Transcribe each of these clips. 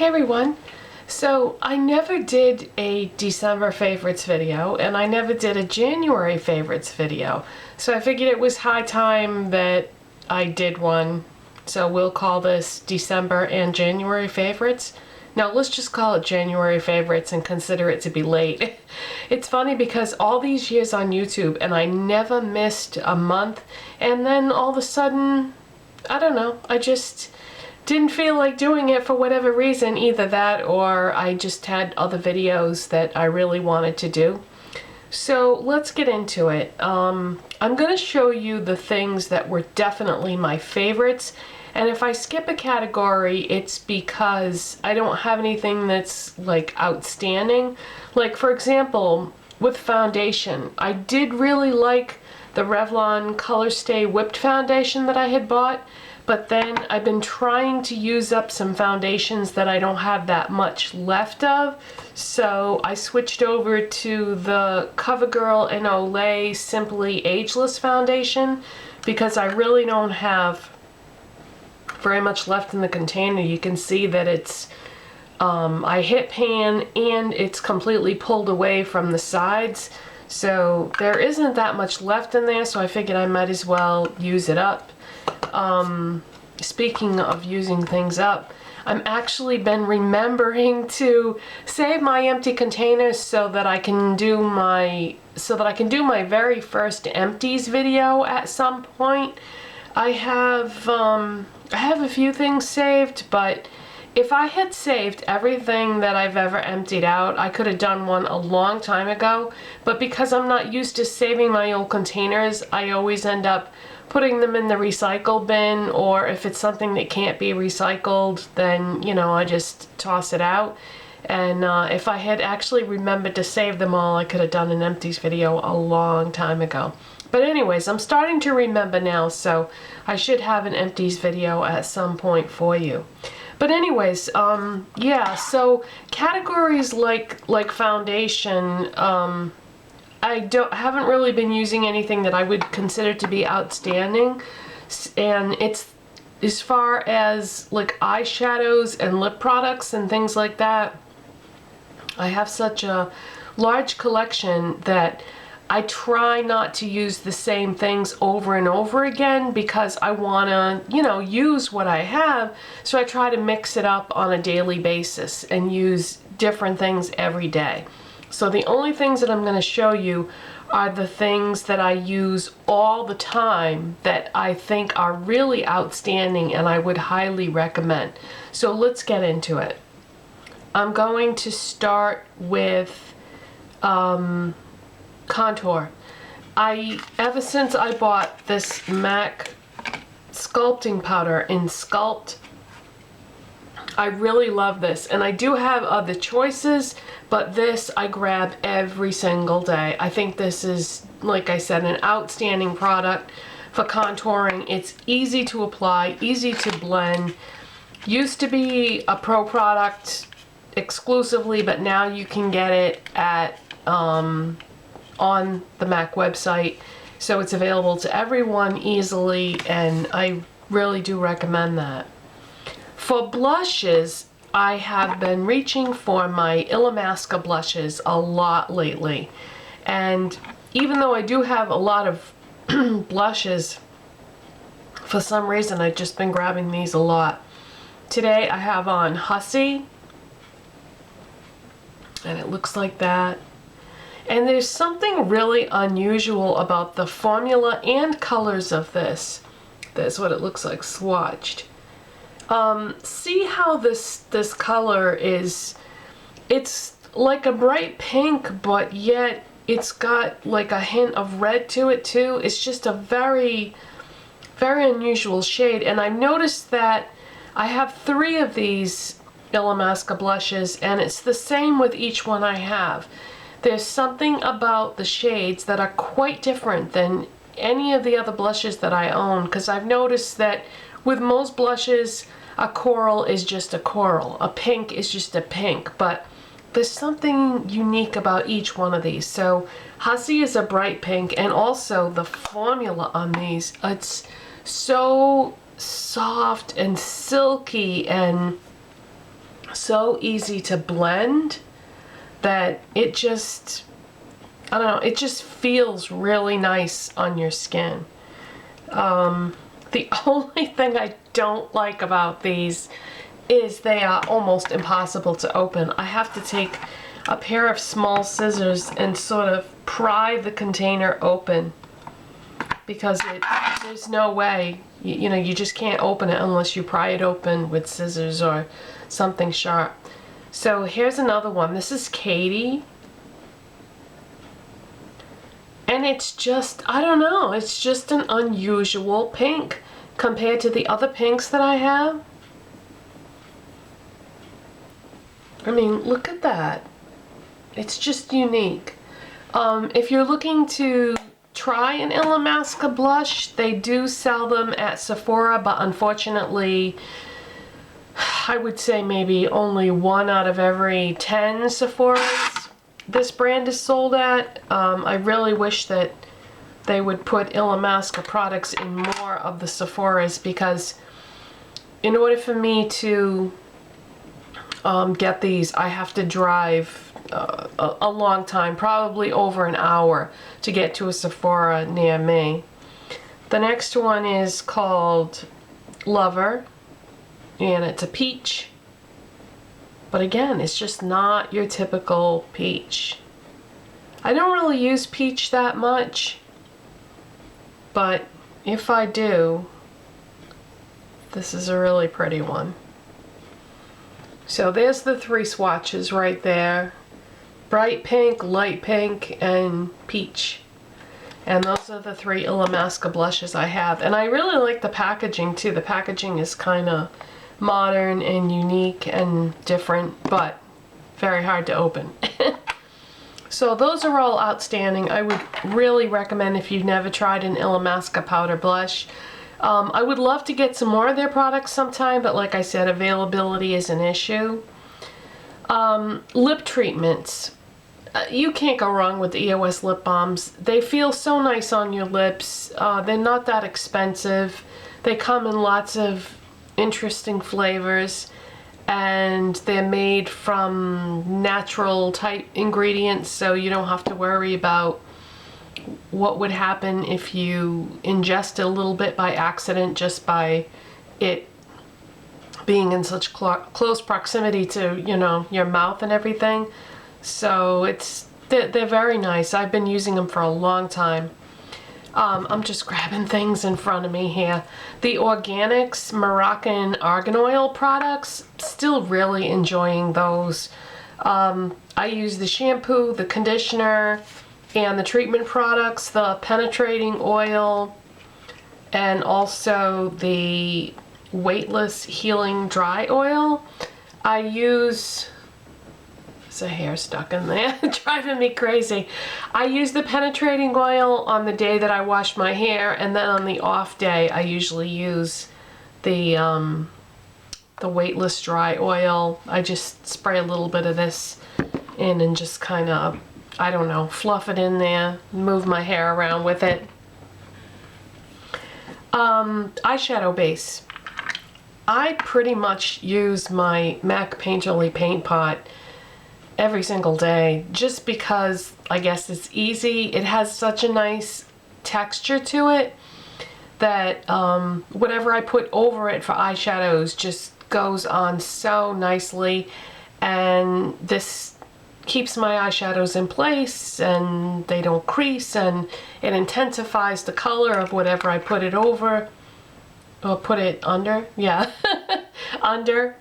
Hey everyone! So I never did a December favorites video and I never did a January favorites video. So I figured it was high time that I did one. So we'll call this December and January favorites. Now let's just call it January favorites and consider it to be late. It's funny because all these years on YouTube and I never missed a month, and then all of a sudden, I don't know, I just didn't feel like doing it for whatever reason. Either that or I just had other videos that I really wanted to do. So let's get into it. I'm going to show you the things that were definitely my favorites. And if I skip a category, it's because I don't have anything that's like outstanding. Like for example, with foundation, I did really like the Revlon Colorstay whipped foundation that I had bought. But then I've been trying to use up some foundations that I don't have that much left of. So I switched over to the CoverGirl and Olay Simply Ageless foundation because I really don't have very much left in the container. You can see that it's, I hit pan and it's completely pulled away from the sides. So there isn't that much left in there, so I figured I might as well use it up. Speaking of using things up, I'm actually been remembering to save my empty containers so that I can do my very first empties video at some point. I have a few things saved, but if I had saved everything that I've ever emptied out, I could have done one a long time ago. But because I'm not used to saving my old containers, I always end up putting them in the recycle bin, or if it's something that can't be recycled, then, you know, I just toss it out. And if I had actually remembered to save them all, I could have done an empties video a long time ago. But anyways, I'm starting to remember now, so I should have an empties video at some point for you. But anyways, yeah, so categories like foundation, I haven't really been using anything that I would consider to be outstanding, and it's as far as like eyeshadows and lip products and things like that. I have such a large collection that I try not to use the same things over and over again because I want to, you know, use what I have. So I try to mix it up on a daily basis and use different things every day. So the only things that I'm going to show you are the things that I use all the time that I think are really outstanding and I would highly recommend. So let's get into it. I'm going to start with contour. Ever since I bought this MAC sculpting powder in Sculpt, I really love this, and I do have other choices, but this I grab every single day. I think this is, like I said, an outstanding product for contouring. It's easy to apply, easy to blend. Used to be a pro product exclusively, but now you can get it at on the MAC website, so it's available to everyone easily, and I really do recommend that. For blushes, I have been reaching for my illamasqua blushes a lot lately, and even though I do have a lot of blushes, for some reason I've just been grabbing these a lot. Today I have on Hussy, and it looks like that. And there's something really unusual about the formula and colors of this. That's what it looks like swatched. See how this color is, it's like a bright pink, but yet it's got like a hint of red to it too. It's just a very, very unusual shade. And I've noticed that I have 3 of these illamasqua blushes, and it's the same with each one I have. There's something about the shades that are quite different than any of the other blushes that I own, because I've noticed that with most blushes, a coral is just a coral, a pink is just a pink, but there's something unique about each one of these. So Hussy is a bright pink, and also the formula on these, it's so soft and silky, and so easy to blend that it just, I don't know, it just feels really nice on your skin. The only thing I don't like about these is they are almost impossible to open. I have to take a pair of small scissors and sort of pry the container open, because there's no way, you know, you just can't open it unless you pry it open with scissors or something sharp. So here's another one. This is Katie. And it's just, I don't know, it's just an unusual pink compared to the other pinks that I have. I mean, look at that. It's just unique. If you're looking to try an illamasqua blush, they do sell them at Sephora, but unfortunately, I would say maybe only 1 out of every 10 Sephoras this brand is sold at. I really wish that they would put illamasqua products in more of the Sephoras, because in order for me to get these, I have to drive a long time, probably over an hour, to get to a Sephora near me. The next one is called Lover, and it's a peach. But again, it's just not your typical peach. I don't really use peach that much, but if I do, this is a really pretty one. So there's the 3 swatches right there. Bright pink, light pink, and peach. And those are the 3 illamasqua blushes I have. And I really like the packaging too. The packaging is kind of modern and unique and different, but very hard to open. So those are all outstanding. I would really recommend, if you've never tried an illamasqua powder blush. I would love to get some more of their products sometime, but like I said, availability is an issue. Lip treatments. You can't go wrong with the EOS lip balms. They feel so nice on your lips. They're not that expensive. They come in lots of interesting flavors, and they're made from natural type ingredients, so you don't have to worry about what would happen if you ingest a little bit by accident, just by it being in such close proximity to, you know, your mouth and everything. So they're very nice. I've been using them for a long time. I'm just grabbing things in front of me here. The Organix Moroccan Argan Oil products, still really enjoying those. I use the shampoo, the conditioner, and the treatment products, the penetrating oil, and also the Weightless Healing Dry Oil. I use, there's a hair stuck in there, driving me crazy. I use the penetrating oil on the day that I wash my hair, and then on the off day I usually use the Weightless Dry Oil. I just spray a little bit of this in and just kind of, I don't know, fluff it in there, move my hair around with it. Eyeshadow base. I pretty much use my MAC Painterly paint pot every single day, just because I guess it's easy. It has such a nice texture to it that whatever I put over it for eyeshadows just goes on so nicely, and this keeps my eyeshadows in place and they don't crease, and it intensifies the color of whatever I put it over or put it under. Yeah. Under.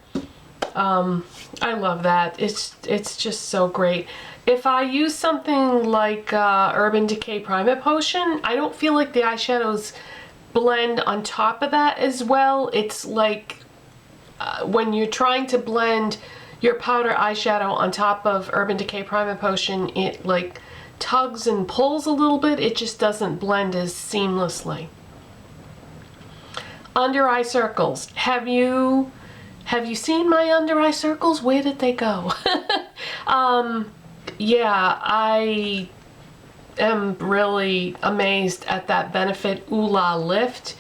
I love that. It's just so great. If I use something like Urban Decay Primer Potion, I don't feel like the eyeshadows blend on top of that as well. It's like when you're trying to blend your powder eyeshadow on top of Urban Decay Primer Potion, it like tugs and pulls a little bit. It just doesn't blend as seamlessly. Under eye circles. Have you seen my under eye circles? Where did they go? Yeah, I am really amazed at that Benefit Oola Lift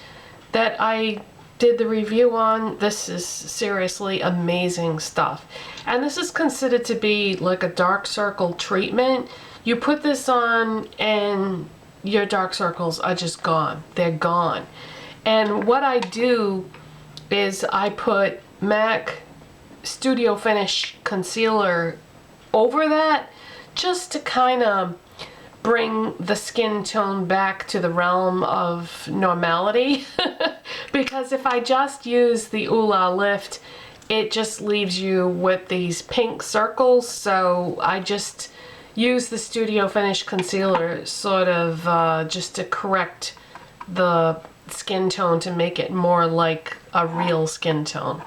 that I did the review on. This is seriously amazing stuff. And this is considered to be like a dark circle treatment. You put this on and your dark circles are just gone. They're gone. And what I do is I put MAC Studio Finish Concealer over that just to kind of bring the skin tone back to the realm of normality. Because if I just use the Olay Lift, it just leaves you with these pink circles. So I just use the Studio Finish Concealer sort of just to correct the skin tone to make it more like a real skin tone.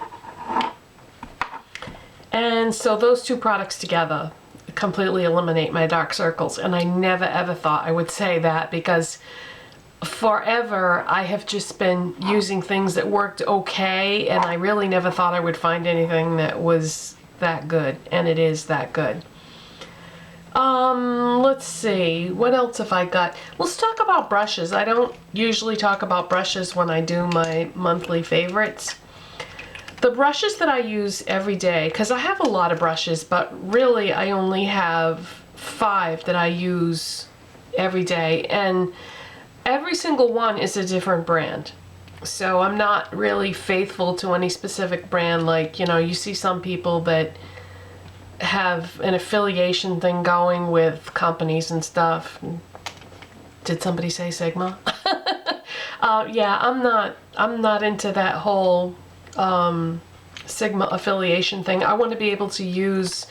And so those two products together completely eliminate my dark circles, and I never ever thought I would say that, because forever I have just been using things that worked okay, and I really never thought I would find anything that was that good, and it is that good. Let's see, what else have I got? Let's talk about brushes. I don't usually talk about brushes when I do my monthly favorites. The brushes that I use every day, because I have a lot of brushes, but really I only have 5 that I use every day, and every single one is a different brand. So I'm not really faithful to any specific brand. Like, you know, you see some people that have an affiliation thing going with companies and stuff. Did somebody say Sigma? Yeah, I'm not into that whole Sigma affiliation thing. I want to be able to use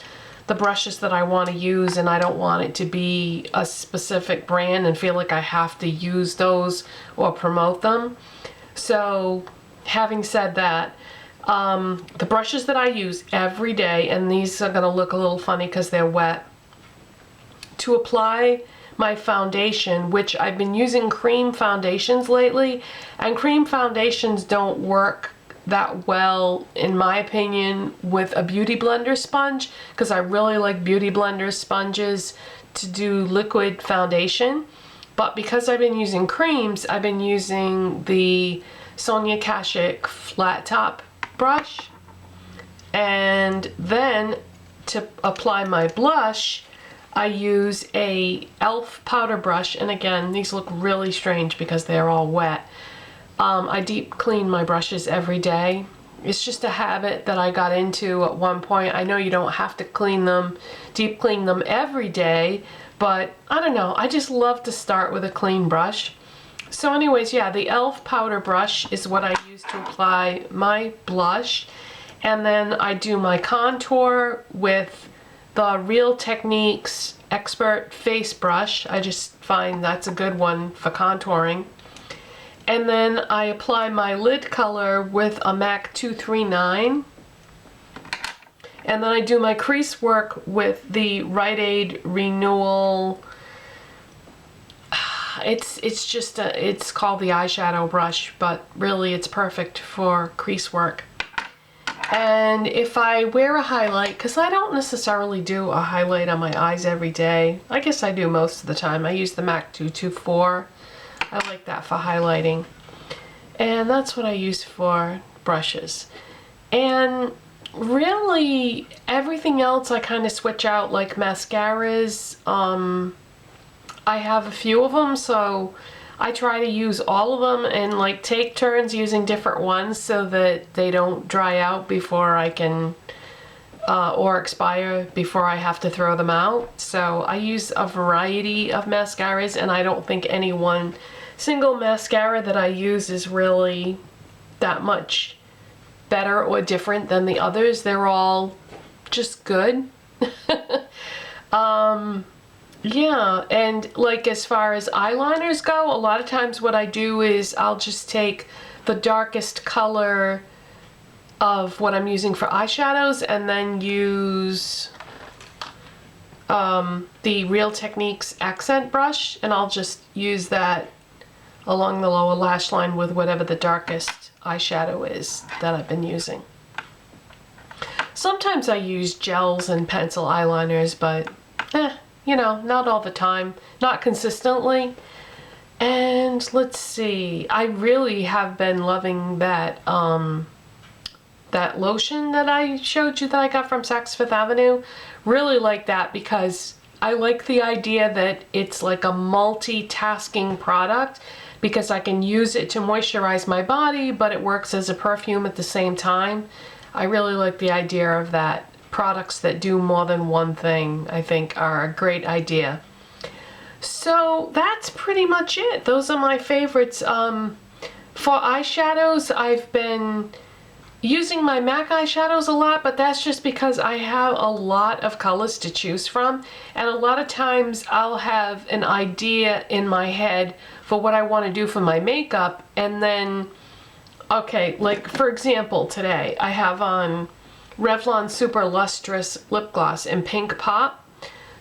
the brushes that I want to use, and I don't want it to be a specific brand and feel like I have to use those or promote them. So having said that, the brushes that I use every day, and these are going to look a little funny because they're wet, to apply my foundation, which I've been using cream foundations lately, and cream foundations don't work that well, in my opinion, with a beauty blender sponge, because I really like beauty blender sponges to do liquid foundation. But because I've been using creams, I've been using the Sonia Kashuk flat top brush, and then to apply my blush I use a e.l.f. powder brush, and again these look really strange because they're all wet. I deep clean my brushes every day. It's just a habit that I got into at one point. I know you don't have to clean them, deep clean them every day, but I don't know, I just love to start with a clean brush. So anyways, yeah, the e.l.f. powder brush is what I use to apply my blush. And then I do my contour with the Real Techniques Expert Face Brush. I just find that's a good one for contouring. And then I apply my lid color with a MAC 239. And then I do my crease work with the Rite Aid Renewal. It's called the eyeshadow brush, but really it's perfect for crease work. And if I wear a highlight, because I don't necessarily do a highlight on my eyes every day. I guess I do most of the time. I use the MAC 224. I like that for highlighting. And that's what I use for brushes. And really everything else I kind of switch out, like mascaras. I have a few of them, so I try to use all of them and like take turns using different ones so that they don't dry out before I can or expire before I have to throw them out. So I use a variety of mascaras, and I don't think any one single mascara that I use is really that much better or different than the others. They're all just good. Yeah, and like as far as eyeliners go, a lot of times what I do is I'll just take the darkest color of what I'm using for eyeshadows and then use the Real Techniques accent brush, and I'll just use that along the lower lash line with whatever the darkest eyeshadow is that I've been using. Sometimes I use gels and pencil eyeliners, but you know, not all the time, not consistently. And let's see, I really have been loving that that lotion that I showed you that I got from Saks Fifth Avenue. Really like that because I like the idea that it's like a multitasking product, because I can use it to moisturize my body, but it works as a perfume at the same time. I really like the idea of that. Products that do more than one thing, I think, are a great idea. So that's pretty much it. Those are my favorites. For eyeshadows, I've been using my MAC eyeshadows a lot, but that's just because I have a lot of colors to choose from, and a lot of times I'll have an idea in my head for what I want to do for my makeup, and then, okay, like for example, today I have on Revlon SuperLustrous lip gloss in Pink Pop.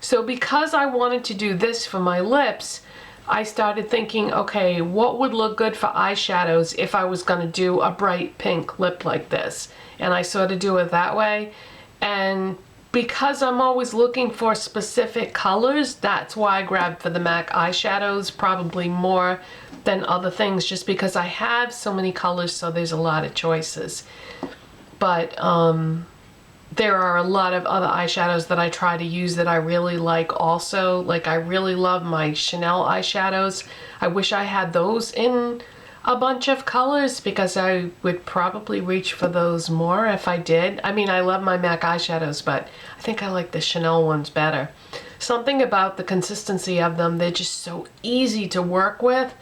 So because I wanted to do this for my lips, I started thinking, okay, what would look good for eyeshadows if I was going to do a bright pink lip like this? And I sort of do it that way. And because I'm always looking for specific colors, that's why I grabbed for the MAC eyeshadows probably more than other things, just because I have so many colors, so there's a lot of choices. But there are a lot of other eyeshadows that I try to use that I really like also. Like, I really love my Chanel eyeshadows. I wish I had those in a bunch of colors, because I would probably reach for those more if I did. I mean, I love my MAC eyeshadows, but I think I like the Chanel ones better. Something about the consistency of them, they're just so easy to work with.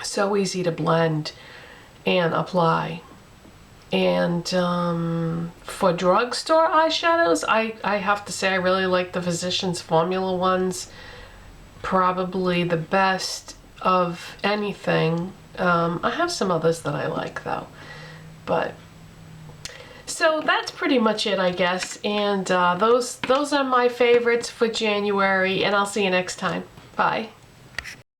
So easy to blend and apply. And for drugstore eyeshadows, I have to say I really like the Physicians Formula ones. Probably the best of anything. I have some others that I like though. But so that's pretty much it, I guess. And those are my favorites for January, and I'll see you next time. Bye.